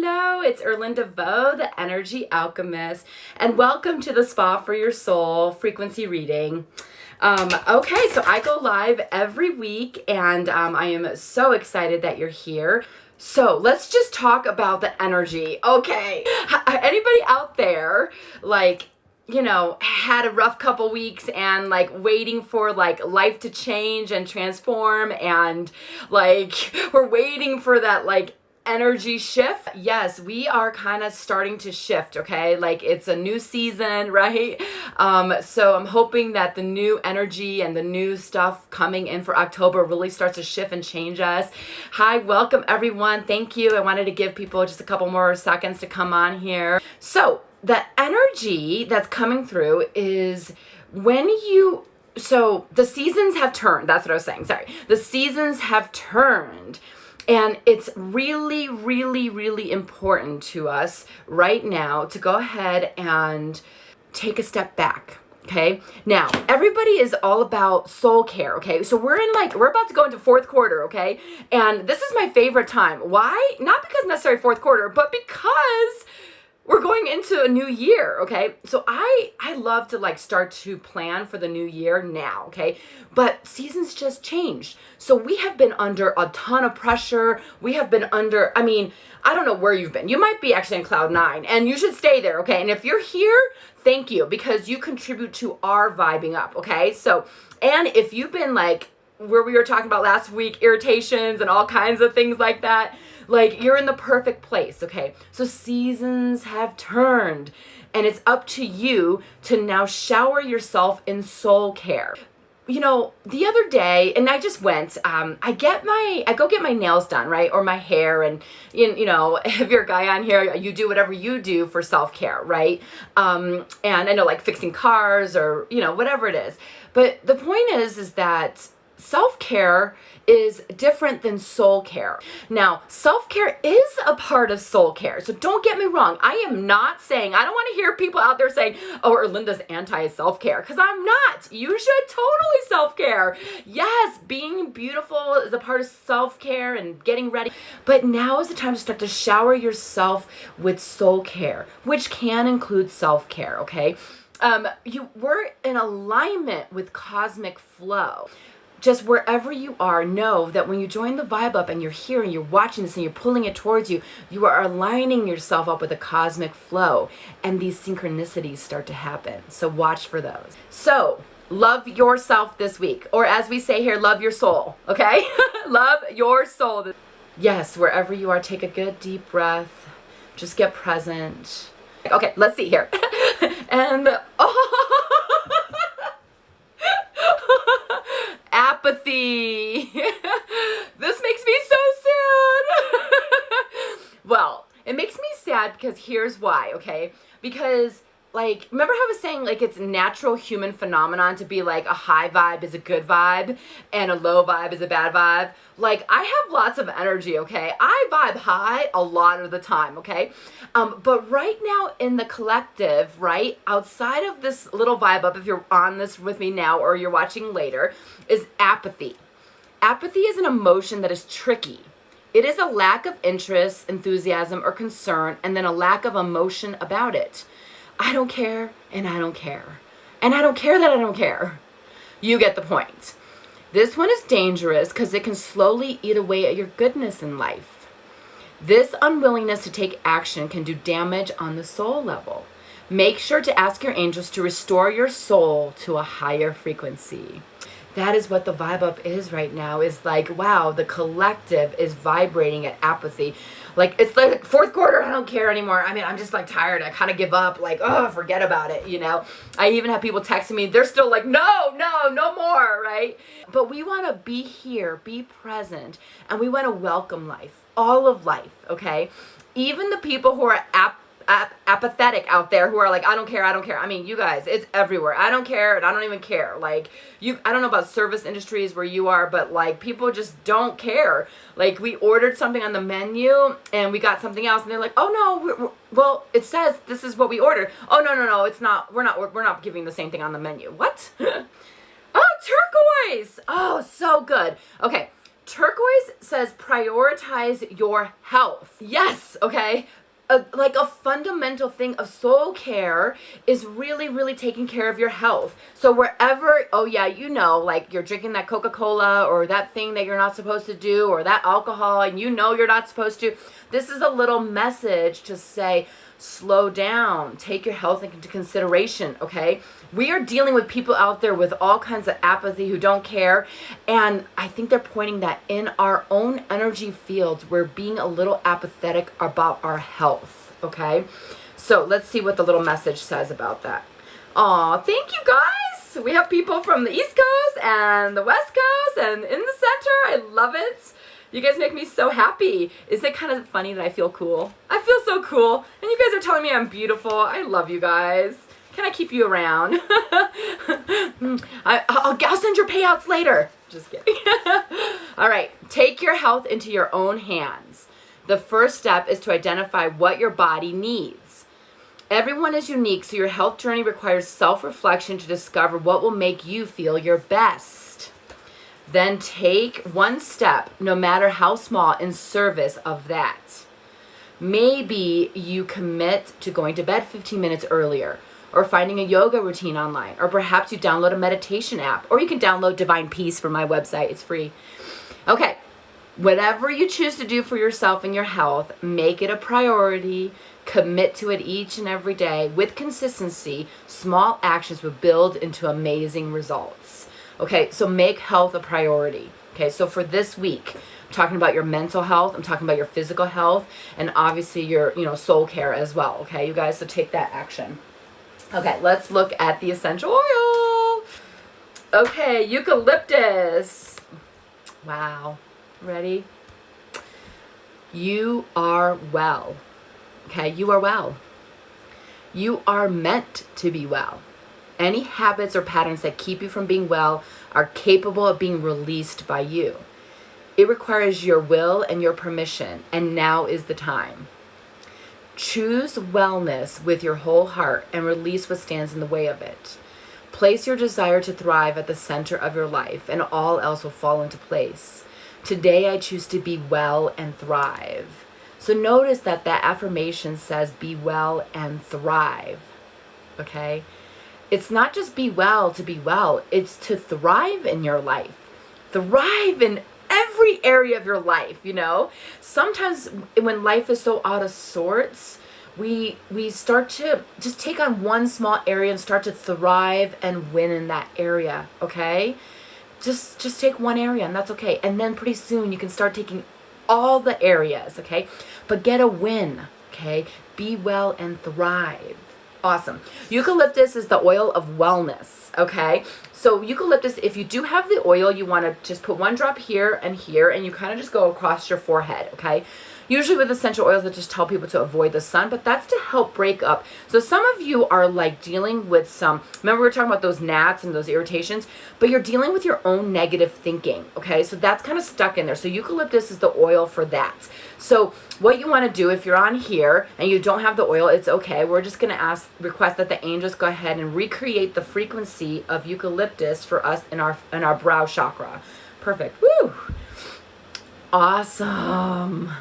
hello. It's Erlinda Vo, the Energy Alchemist, and welcome to the Spa for Your Soul frequency reading. Okay, so I go live every week, and I am so excited that you're here. So let's just talk about the energy. Okay, anybody out there, had a rough couple weeks and waiting for life to change and transform, and we're waiting for that energy shift? Yes, we are kind of starting to shift, okay? It's a new season, right? So I'm hoping that the new energy and the new stuff coming in for October really starts to shift and change us. Hi, welcome everyone. Thank you. I wanted to give people just a couple more seconds to come on here. So the energy that's coming through is so the seasons have turned. That's what I was saying. Sorry. The seasons have turned. And it's really, really, really important to us right now to go ahead and take a step back. Okay. Now, everybody is all about soul care. Okay. So we're about to go into fourth quarter. Okay. And this is my favorite time. Why? Not because necessarily fourth quarter, but because we're going into a new year, okay? So I love to start to plan for the new year now, okay? But seasons just changed. So we have been under a ton of pressure. We have been under, I don't know where you've been. You might be actually in cloud 9, and you should stay there, okay? And if you're here, thank you, because you contribute to our vibing up, okay? So, and if you've been where we were talking about last week, irritations and all kinds of things like that, you're in the perfect place, okay? So seasons have turned, and it's up to you to now shower yourself in soul care. You know, the other day, and I just went, I go get my nails done, right? Or my hair, and if you're a guy on here, you do whatever you do for self-care, right? And I know fixing cars or, whatever it is. But the point is that self-care is different than soul care. Now, self-care is a part of soul care. So don't get me wrong. I am not saying, I don't want to hear people out there saying, oh, Erlinda's anti-self-care, because I'm not. You should totally self-care. Yes, being beautiful is a part of self-care and getting ready. But now is the time to start to shower yourself with soul care, which can include self-care, okay? We're in alignment with cosmic flow. Just wherever you are, know that when you join the vibe up and you're here and you're watching this and you're pulling it towards you, you are aligning yourself up with a cosmic flow, and these synchronicities start to happen. So watch for those. So love yourself this week, or as we say here, love your soul, okay? Love your soul. Yes, wherever you are, take a good deep breath. Just get present. Okay, let's see here. And apathy. This makes me so sad. Well, it makes me sad because here's why, okay? Because remember how I was saying it's natural human phenomenon to be a high vibe is a good vibe and a low vibe is a bad vibe? I have lots of energy, okay? I vibe high a lot of the time, okay? But right now in the collective, right, outside of this little vibe up, if you're on this with me now or you're watching later, is apathy. Apathy is an emotion that is tricky. It is a lack of interest, enthusiasm, or concern, and then a lack of emotion about it. I don't care, and I don't care. And I don't care that I don't care. You get the point. This one is dangerous because it can slowly eat away at your goodness in life. This unwillingness to take action can do damage on the soul level. Make sure to ask your angels to restore your soul to a higher frequency. That is what the vibe up is right now, is wow, the collective is vibrating at apathy. It's fourth quarter, I don't care anymore. I'm just tired. I kind of give up, forget about it, I even have people texting me, they're still no more, right? But we want to be here, be present, and we want to welcome life, all of life, okay? Even the people who are apathetic out there who are I don't care. You guys, it's everywhere. I don't care, and I don't even care. I don't know about service industries where you are, but people just don't care. We ordered something on the menu and we got something else, and they're oh no, well, it says this is what we ordered. Oh no, it's not. We're not giving the same thing on the menu. What? Oh, turquoise. Oh, so good. Okay. turquoise says prioritize your health. Yes, okay? Like a fundamental thing of soul care is really, really taking care of your health. So wherever, oh yeah, you know, like you're drinking that Coca-Cola or that thing that you're not supposed to do or that alcohol and you know you're not supposed to, this is a little message to say, slow down, take your health into consideration, okay? We are dealing with people out there with all kinds of apathy who don't care, and I think they're pointing that in our own energy fields, we're being a little apathetic about our health, okay? So let's see what the little message says about that. Aw, thank you guys! We have people from the East Coast and the West Coast and in the center. I love it. You guys make me so happy. Isn't it kind of funny that I feel cool? I feel so cool. And you guys are telling me I'm beautiful. I love you guys. Can I keep you around? I'll send your payouts later. Just kidding. All right. Take your health into your own hands. The first step is to identify what your body needs. Everyone is unique, so your health journey requires self-reflection to discover what will make you feel your best. Then take one step, no matter how small, in service of that. Maybe you commit to going to bed 15 minutes earlier, or finding a yoga routine online, or perhaps you download a meditation app, or you can download Divine Peace from my website. It's free. Okay, whatever you choose to do for yourself and your health, make it a priority. Commit to it each and every day. With consistency, small actions will build into amazing results. Okay, so make health a priority. Okay, so for this week, I'm talking about your mental health, I'm talking about your physical health, and obviously your, soul care as well. Okay, you guys, so take that action. Okay, let's look at the essential oil. Okay, eucalyptus. Wow, ready? You are well. Okay, you are well. You are meant to be well. Any habits or patterns that keep you from being well are capable of being released by you. It requires your will and your permission, and now is the time. Choose wellness with your whole heart and release what stands in the way of it. Place your desire to thrive at the center of your life, and all else will fall into place. Today I choose to be well and thrive. So notice that affirmation says be well and thrive. Okay? It's not just be well to be well. It's to thrive in your life. Thrive in every area of your life, Sometimes when life is so out of sorts, we start to just take on one small area and start to thrive and win in that area, okay? Just take one area and that's okay. And then pretty soon you can start taking all the areas, okay? But get a win, okay? Be well and thrive. Awesome. Eucalyptus is the oil of wellness, okay? So eucalyptus, if you do have the oil, you want to just put one drop here, and you kind of just go across your forehead, okay? Usually with essential oils, I just tell people to avoid the sun, but that's to help break up. So some of you are like dealing with remember we were talking about those gnats and those irritations, but you're dealing with your own negative thinking, okay? So that's kind of stuck in there. So eucalyptus is the oil for that. So what you want to do, if you're on here and you don't have the oil, it's okay. We're just going to request that the angels go ahead and recreate the frequency of eucalyptus for us in our brow chakra. Perfect. Woo! Awesome.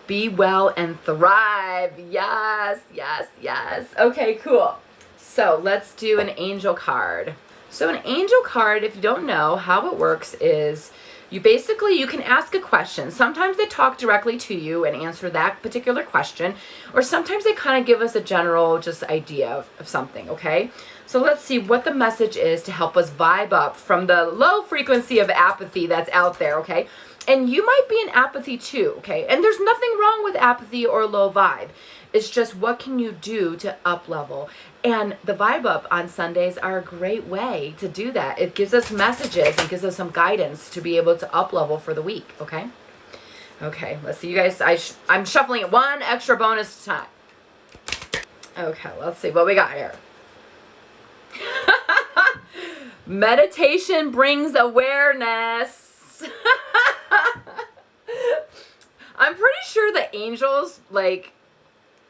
Be well and thrive. Yes, yes, yes. Okay, cool. So let's do an angel card. So an angel card, if you don't know how it works, is you can ask a question. Sometimes they talk directly to you and answer that particular question, or sometimes they kind of give us a general just idea of something, okay? So let's see what the message is to help us vibe up from the low frequency of apathy that's out there, okay? And you might be in apathy too, okay? And there's nothing wrong with apathy or low vibe. It's just what can you do to up level? And the Vibe Up on Sundays are a great way to do that. It gives us messages and gives us some guidance to be able to up level for the week, okay? Okay, let's see, you guys. I'm shuffling it one extra bonus time. Okay, let's see what we got here. Meditation brings awareness. I'm pretty sure the angels,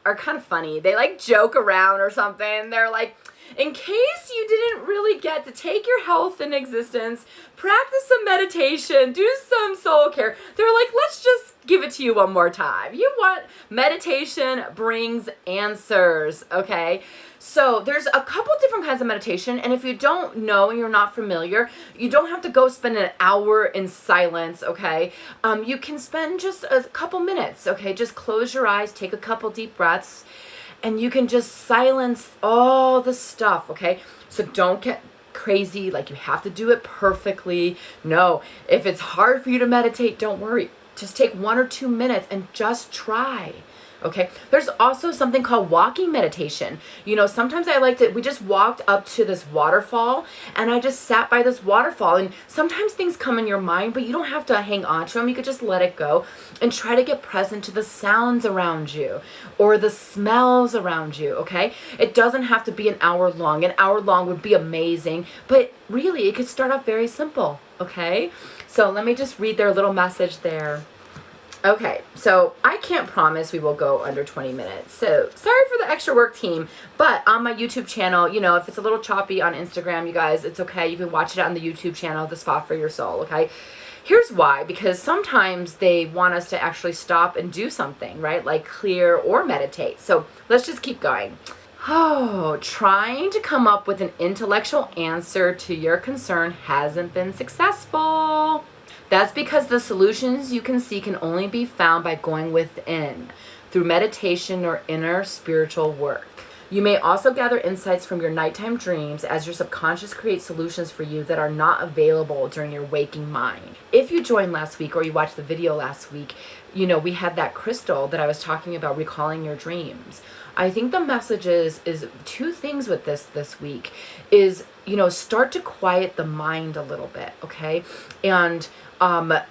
are kind of funny. They like joke around or something. They're like, in case you didn't really get to take your health in existence, practice some meditation, do some soul care. They're like, let's just give it to you one more time. You want meditation brings answers, okay? So there's a couple different kinds of meditation, and if you don't know and you're not familiar, you don't have to go spend an hour in silence, okay? You can spend just a couple minutes, okay? Just close your eyes, take a couple deep breaths, and you can just silence all the stuff, okay? So don't get crazy, like you have to do it perfectly. No, if it's hard for you to meditate, don't worry. Just take 1 or 2 minutes and just try. Okay, there's also something called walking meditation. You know, sometimes we just walked up to this waterfall and I just sat by this waterfall, and sometimes things come in your mind, but you don't have to hang on to them. You could just let it go and try to get present to the sounds around you or the smells around you, okay? It doesn't have to be an hour long. An hour long would be amazing, but really it could start off very simple, okay? So let me just read their little message there. Okay, so I can't promise we will go under 20 minutes. So sorry for the extra work, team. But on my YouTube channel, you know, if it's a little choppy on Instagram, you guys, it's okay. You can watch it on the YouTube channel, The Spot for Your Soul, okay? Here's why. Because sometimes they want us to actually stop and do something, right? Like clear or meditate. So let's just keep going. Oh, trying to come up with an intellectual answer to your concern hasn't been successful. That's because the solutions you can see can only be found by going within, through meditation or inner spiritual work. You may also gather insights from your nighttime dreams as your subconscious creates solutions for you that are not available during your waking mind. If you joined last week or you watched the video last week, you know, we had that crystal that I was talking about, recalling your dreams. I think the message is 2 things with this week is, you know, start to quiet the mind a little bit, okay? And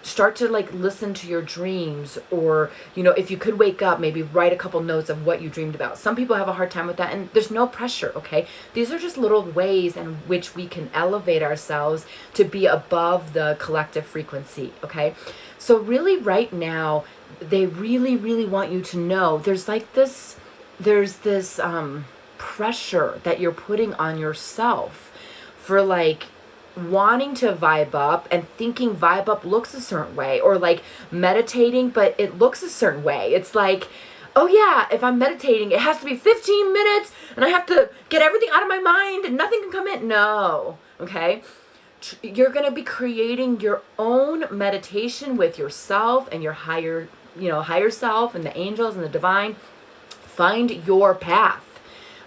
start to like listen to your dreams, or, you know, if you could wake up, maybe write a couple notes of what you dreamed about. Some people have a hard time with that, and there's no pressure, okay? These are just little ways in which we can elevate ourselves to be above the collective frequency, okay? So really right now, they really, really want you to know there's this pressure that you're putting on yourself for like wanting to vibe up and thinking vibe up looks a certain way, or like meditating but it looks a certain way. It's like, oh yeah, if I'm meditating it has to be 15 minutes and I have to get everything out of my mind and nothing can come in. No, okay? You're going to be creating your own meditation with yourself and your higher self and the angels and the divine. Find your path.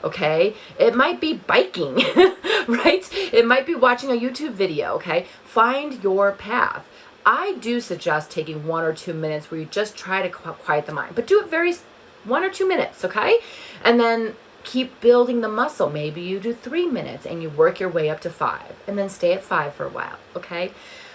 Okay, it might be biking, right? It might be watching a YouTube video, okay? Find your path. I do suggest taking 1 or 2 minutes where you just try to quiet the mind, but do it 1 or 2 minutes, okay? And then keep building the muscle. Maybe you do 3 minutes and you work your way up to 5 and then stay at 5 for a while, okay?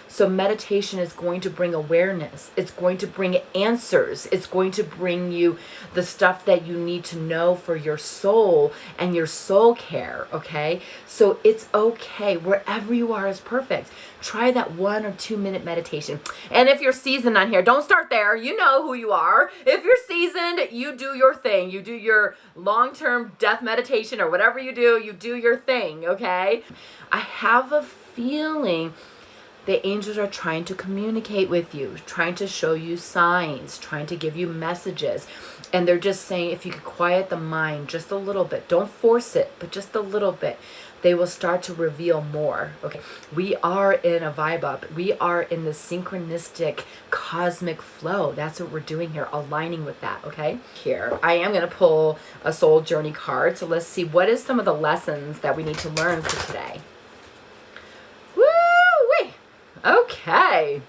So meditation is going to bring awareness. It's going to bring answers. It's going to bring you the stuff that you need to know for your soul and your soul care, okay? So it's okay. Wherever you are is perfect. Try that 1 or 2 minute meditation. And if you're seasoned on here, don't start there. You know who you are. If you're seasoned, you do your thing. You do your long-term death meditation or whatever you do your thing, okay? I have a feeling the angels are trying to communicate with you, trying to show you signs, trying to give you messages. And they're just saying, if you could quiet the mind just a little bit, don't force it, but just a little bit, they will start to reveal more. Okay, we are in a vibe up. We are in the synchronistic cosmic flow. That's what we're doing here, aligning with that, okay? Here, I am going to pull a soul journey card. So let's see, what is some of the lessons that we need to learn for today? Okay.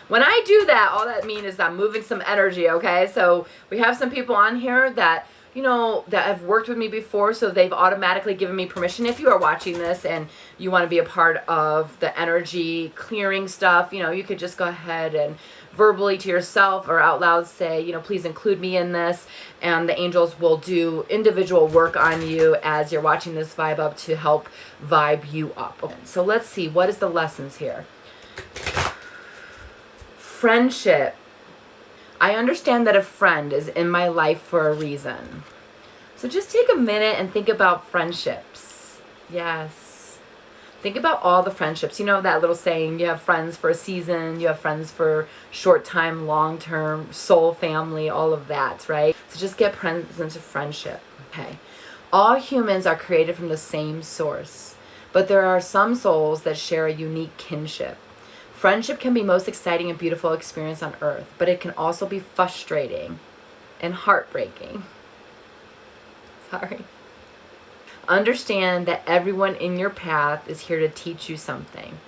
When I do that, all that means is I'm moving some energy, okay? So we have some people on here that, you know, that have worked with me before, so they've automatically given me permission. If you are watching this and you want to be a part of the energy clearing stuff, you know, you could just go ahead and verbally to yourself or out loud say, you know, please include me in this, and the angels will do individual work on you as you're watching this vibe up to help vibe you up. Okay, so let's see, what is the lessons here? Friendship. I understand that a friend is in my life for a reason. So just take a minute and think about friendships. Yes. Think about all the friendships. You know that little saying, you have friends for a season, you have friends for short time, long term, soul family, all of that, right? So just get present to friendship. Okay. All humans are created from the same source, but there are some souls that share a unique kinship. Friendship can be most exciting and beautiful experience on earth, but it can also be frustrating and heartbreaking. Sorry. Understand that everyone in your path is here to teach you something.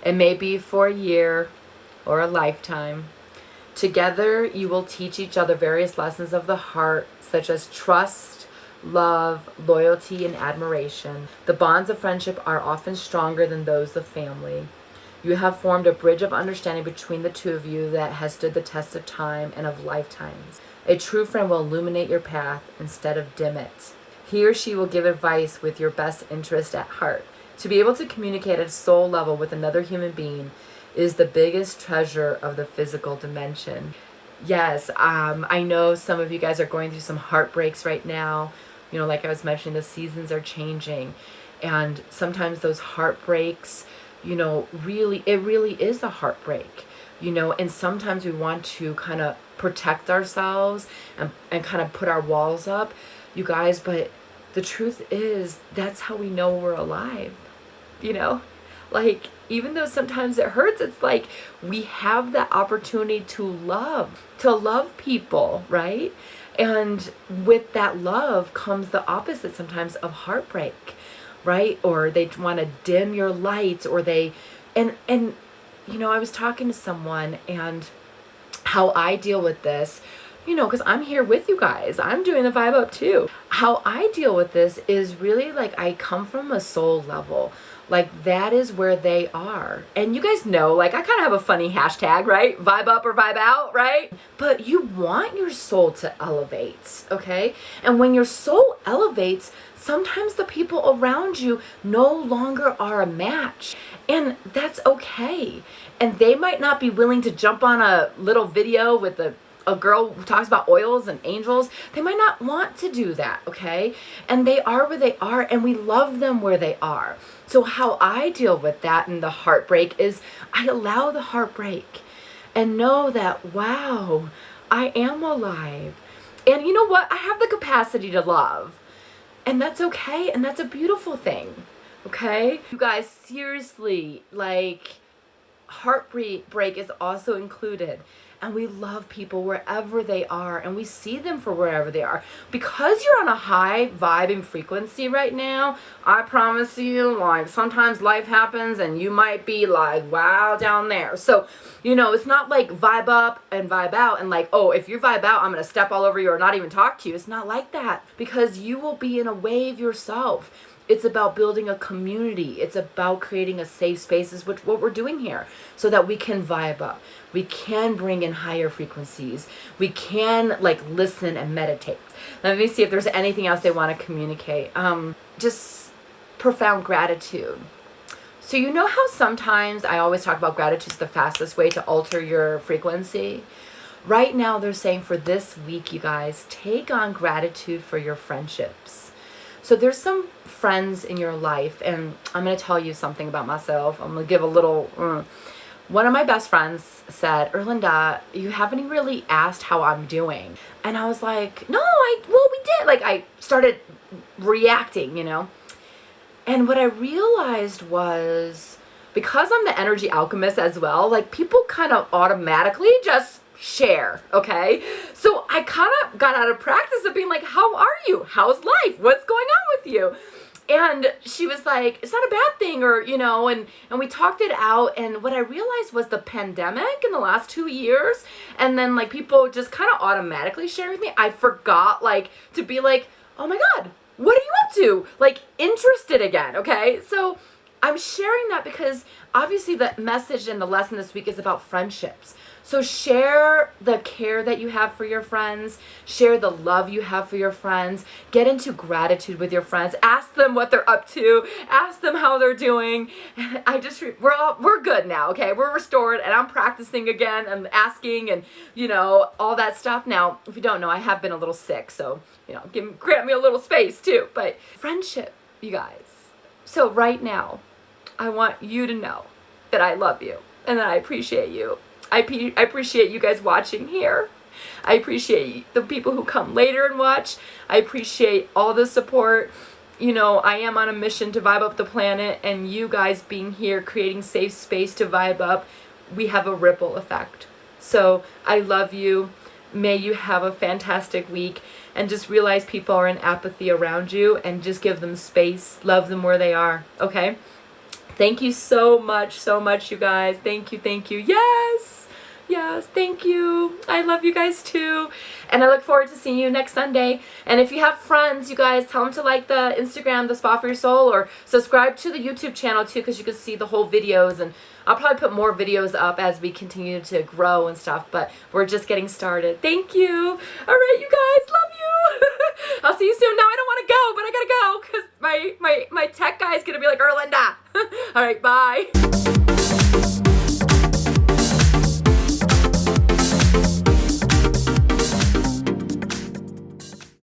It may be for a year or a lifetime. Together, you will teach each other various lessons of the heart, such as trust, love, loyalty, and admiration. The bonds of friendship are often stronger than those of family. You have formed a bridge of understanding between the two of you that has stood the test of time and of lifetimes. A true friend will illuminate your path instead of dim it. He or she will give advice with your best interest at heart. To be able to communicate at soul level with another human being is the biggest treasure of the physical dimension. Yes, I know some of you guys are going through some heartbreaks right now. You know, like I was mentioning, the seasons are changing. And sometimes those heartbreaks, you know, it really is a heartbreak, you know, and sometimes we want to kind of protect ourselves and kind of put our walls up, you guys, but the truth is that's how we know we're alive, you know, like, even though sometimes it hurts, it's like we have that opportunity to love people, right? And with that love comes the opposite sometimes of heartbreak, right? Or they want to dim your light, or and you know, I was talking to someone, and how I deal with this, you know, because I'm here with you guys. I'm doing the vibe up too. How I deal with this is really like I come from a soul level. Like that is where they are. And you guys know, like I kind of have a funny hashtag, right? Vibe up or vibe out, right? But you want your soul to elevate, okay? And when your soul elevates, sometimes the people around you no longer are a match. And that's okay. And they might not be willing to jump on a little video with a girl who talks about oils and angels. They might not want to do that, okay? And they are where they are, and we love them where they are. So how I deal with that and the heartbreak is I allow the heartbreak and know that, wow, I am alive. And you know what? I have the capacity to love. And that's okay, and that's a beautiful thing, okay? You guys, seriously, like, heartbreak is also included. And we love people wherever they are, and we see them for wherever they are. Because you're on a high vibe and frequency right now, I promise you, like, sometimes life happens and you might be like, wow, down there. So, you know, it's not like vibe up and vibe out and like, oh, if you vibe out, I'm going to step all over you or not even talk to you. It's not like that, because you will be in a wave yourself. It's about building a community. It's about creating a safe spaces, which what we're doing here, so that we can vibe up. We can bring in higher frequencies. We can like listen and meditate. Let me see if there's anything else they want to communicate. Just profound gratitude. So you know how sometimes I always talk about gratitude is the fastest way to alter your frequency? Right now they're saying for this week, you guys, take on gratitude for your friendships. So there's some friends in your life, and I'm going to tell you something about myself. I'm going to give a little... One of my best friends said, Erlinda, you haven't really asked how I'm doing. And I was like, no, we did. Like, I started reacting, you know. And what I realized was, because I'm the energy alchemist as well, like, people kind of automatically just share, okay? So I kind of got out of practice of being like, how are you? How's life? What's going on with you? And she was like, it's not a bad thing, or, you know, and we talked it out. And what I realized was the pandemic in the last 2 years, and then like people just kind of automatically sharing with me. I forgot like to be like, oh my God, what are you up to? Like, interested again, okay? So I'm sharing that because obviously the message and the lesson this week is about friendships. So share the care that you have for your friends. Share the love you have for your friends. Get into gratitude with your friends. Ask them what they're up to. Ask them how they're doing. We're good now, okay? We're restored, and I'm practicing again and asking and, all that stuff. Now, if you don't know, I have been a little sick, so, grant me a little space too. But friendship, you guys. So right now, I want you to know that I love you and that I appreciate you. I appreciate you guys watching here. I appreciate the people who come later and watch. I appreciate all the support. I am on a mission to vibe up the planet, and you guys being here, creating safe space to vibe up, we have a ripple effect. So I love you. May you have a fantastic week, and just realize people are in apathy around you, and just give them space. Love them where they are, okay? Thank you so much, you guys. Thank you. Yes, thank you. I love you guys too. And I look forward to seeing you next Sunday. And if you have friends, you guys, tell them to like the Instagram, The Spa for Your Soul, or subscribe to the YouTube channel too, because you can see the whole videos. And I'll probably put more videos up as we continue to grow and stuff, but we're just getting started. Thank you. All right, you guys, love you. I'll see you soon. Now I don't want to go, but I gotta go because my tech guy is gonna be like, Erlinda. All right, bye.